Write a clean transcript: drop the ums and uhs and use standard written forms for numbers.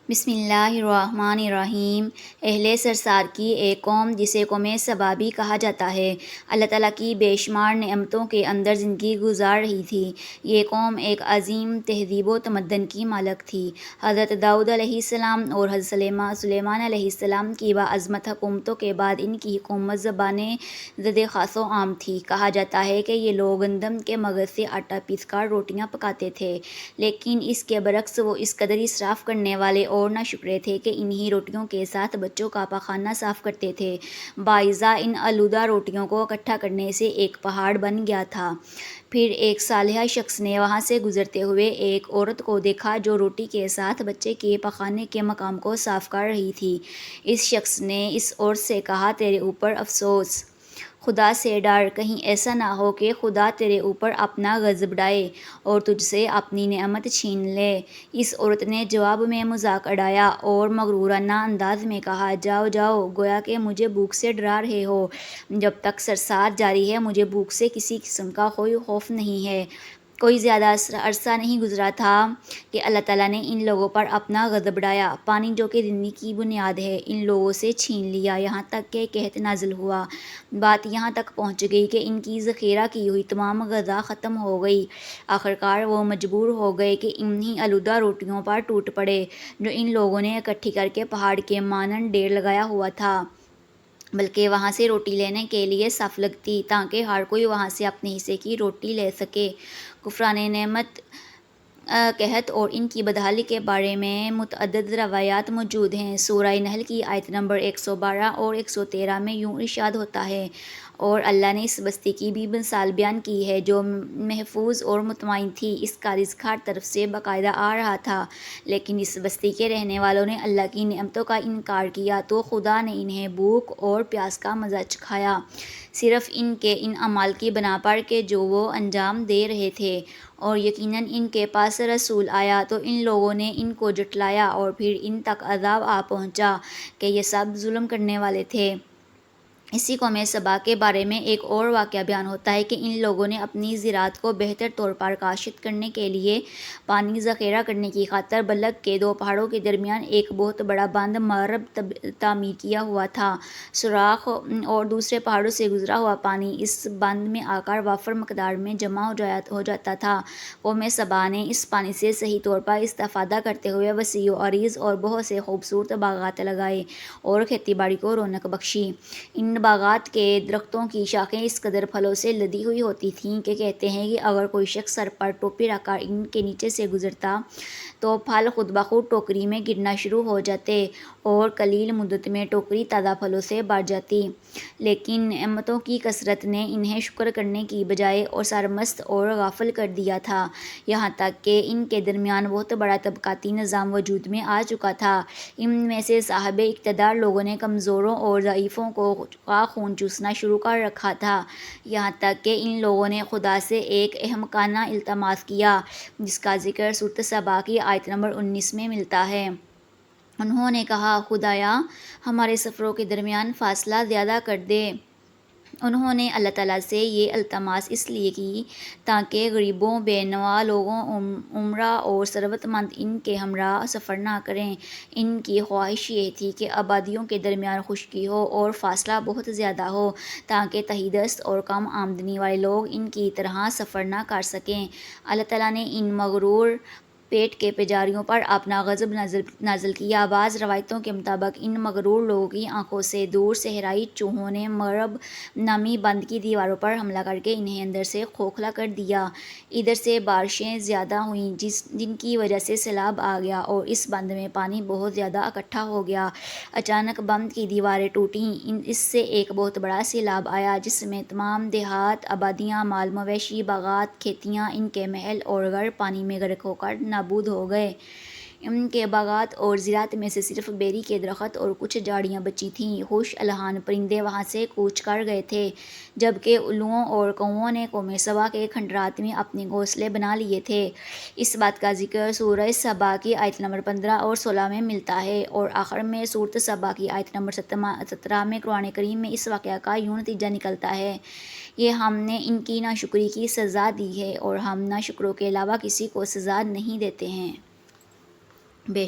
بسم اللہ الرحمن الرحیم۔ اہل سرسار کی ایک قوم جسے قوم سبا بھی کہا جاتا ہے، اللہ تعالیٰ کی بے شمار نعمتوں کے اندر زندگی گزار رہی تھی۔ یہ قوم ایک عظیم تہذیب و تمدن کی مالک تھی۔ حضرت داؤد علیہ السلام اور حضرت سلیمان علیہ السلام کی باعظمت حکومتوں کے بعد ان کی حکومت زبان زد خاص و عام تھی۔ کہا جاتا ہے کہ یہ لوگ گندم کے مغز سے آٹا پیس کر روٹیاں پکاتے تھے، لیکن اس کے برعکس وہ اس قدر اسراف کرنے والے اور نہ شکرے تھے کہ انہی روٹیوں کے ساتھ بچوں کا پاخانہ صاف کرتے تھے۔ باعث ان آلودہ روٹیوں کو اکٹھا کرنے سے ایک پہاڑ بن گیا تھا۔ پھر ایک صالح شخص نے وہاں سے گزرتے ہوئے ایک عورت کو دیکھا جو روٹی کے ساتھ بچے کے پاخانے کے مقام کو صاف کر رہی تھی۔ اس شخص نے اس عورت سے کہا، تیرے اوپر افسوس، خدا سے ڈر، کہیں ایسا نہ ہو کہ خدا تیرے اوپر اپنا غضب ڈھائے اور تجھ سے اپنی نعمت چھین لے۔ اس عورت نے جواب میں مذاق اڑایا اور مغرورانہ انداز میں کہا، جاؤ جاؤ، گویا کہ مجھے بھوک سے ڈرا رہے ہو۔ جب تک سرسار جاری ہے مجھے بھوک سے کسی قسم کا کوئی خوف نہیں ہے۔ کوئی زیادہ عرصہ نہیں گزرا تھا کہ اللہ تعالیٰ نے ان لوگوں پر اپنا غضب ڈھایا۔ پانی جو کہ زندگی کی بنیاد ہے ان لوگوں سے چھین لیا، یہاں تک کہ قحط نازل ہوا۔ بات یہاں تک پہنچ گئی کہ ان کی ذخیرہ کی ہوئی تمام غذا ختم ہو گئی۔ آخرکار وہ مجبور ہو گئے کہ انہی آلودہ روٹیوں پر ٹوٹ پڑے جو ان لوگوں نے اکٹھی کر کے پہاڑ کے مانند ڈھیر لگایا ہوا تھا، بلکہ وہاں سے روٹی لینے کے لیے صف لگتی تاکہ ہر کوئی وہاں سے اپنے حصے کی روٹی لے سکے۔ کفران نعمت، قحط اور ان کی بدحالی کے بارے میں متعدد روایات موجود ہیں۔ سورہ نحل کی آیت نمبر 112 اور 113 میں یوں ارشاد ہوتا ہے، اور اللہ نے اس بستی کی بھی مثال بیان کی ہے جو محفوظ اور مطمئن تھی، اس کا رزق ہر طرف سے باقاعدہ آ رہا تھا، لیکن اس بستی کے رہنے والوں نے اللہ کی نعمتوں کا انکار کیا تو خدا نے انہیں بھوک اور پیاس کا مزہ چکھایا، صرف ان کے ان اعمال کی بنا پر کہ جو وہ انجام دے رہے تھے، اور یقیناً ان کے پاس رسول آیا تو ان لوگوں نے ان کو جھٹلایا اور پھر ان تک عذاب آ پہنچا کہ یہ سب ظلم کرنے والے تھے۔ اسی قوم سبا کے بارے میں ایک اور واقعہ بیان ہوتا ہے کہ ان لوگوں نے اپنی زراعت کو بہتر طور پر کاشت کرنے کے لیے پانی ذخیرہ کرنے کی خاطر بلق کے دو پہاڑوں کے درمیان ایک بہت بڑا بند مرب تعمیر کیا ہوا تھا۔ سوراخ اور دوسرے پہاڑوں سے گزرا ہوا پانی اس بند میں آ کر وافر مقدار میں جمع ہو جاتا تھا۔ قوم سبا نے اس پانی سے صحیح طور پر استفادہ کرتے ہوئے وسیع و عریض اور بہت سے خوبصورت باغات لگائے اور کھیتی باڑی کو رونق بخشی۔ ان باغات کے درختوں کی شاخیں اس قدر پھلوں سے لدی ہوئی ہوتی تھیں کہ کہتے ہیں کہ اگر کوئی شخص سر پر ٹوپی رکھ کر ان کے نیچے سے گزرتا تو پھل خود بخود ٹوکری میں گرنا شروع ہو جاتے اور قلیل مدت میں ٹوکری تازہ پھلوں سے بھر جاتی، لیکن نعمتوں کی کثرت نے انہیں شکر کرنے کی بجائے اور سرمست اور غافل کر دیا تھا، یہاں تک کہ ان کے درمیان بہت بڑا طبقاتی نظام وجود میں آ چکا تھا۔ ان میں سے صاحب اقتدار لوگوں نے کمزوروں اور ضعیفوں کا خون چوسنا شروع کر رکھا تھا، یہاں تک کہ ان لوگوں نے خدا سے ایک احمقانہ التماس کیا جس کا ذکر سورۃ سبا کی آیت نمبر 19 میں ملتا ہے۔ انہوں نے کہا، خدایا ہمارے سفروں کے درمیان فاصلہ زیادہ کر دے۔ انہوں نے اللہ تعالیٰ سے یہ التماس اس لیے کی تاکہ غریبوں، بے نوا لوگوں، امرا اور ثروت مند ان کے ہمراہ سفر نہ کریں۔ ان کی خواہش یہ تھی کہ آبادیوں کے درمیان خشکی ہو اور فاصلہ بہت زیادہ ہو تاکہ تہی دست اور کم آمدنی والے لوگ ان کی طرح سفر نہ کر سکیں۔ اللہ تعالیٰ نے ان مغرور پیٹ کے پجاریوں پر اپنا غضب نازل کیا۔ بعض روایتوں کے مطابق ان مغرور لوگوں کی آنکھوں سے دور صحرائی چوہوں نے مرب نامی بند کی دیواروں پر حملہ کر کے انہیں اندر سے کھوکھلا کر دیا۔ ادھر سے بارشیں زیادہ ہوئیں جن کی وجہ سے سیلاب آ گیا اور اس بند میں پانی بہت زیادہ اکٹھا ہو گیا۔ اچانک بند کی دیواریں ٹوٹیں، اس سے ایک بہت بڑا سیلاب آیا جس میں تمام دیہات، آبادیاں، مال مویشی، باغات، کھیتیاں، ان کے محل اور گھر پانی میں غرق ہو کر نابود ہو گئے۔ ان کے باغات اور زراعت میں سے صرف بیری کے درخت اور کچھ جھاڑیاں بچی تھیں۔ خوش الحان پرندے وہاں سے کوچ کر گئے تھے، جبکہ الوؤں اور کووں نے قوم سبا کے کھنڈرات میں اپنے گھونسلے بنا لیے تھے۔ اس بات کا ذکر سورہ سبا کی آیت نمبر 15 اور 16 میں ملتا ہے، اور آخر میں سورۃ سبا کی آیت نمبر 17 میں قرآن کریم میں اس واقعہ کا یوں نتیجہ نکلتا ہے، یہ ہم نے ان کی ناشکری کی سزا دی ہے اور ہم ناشکروں کے علاوہ کسی کو سزا نہیں دیتے ہیں۔ بے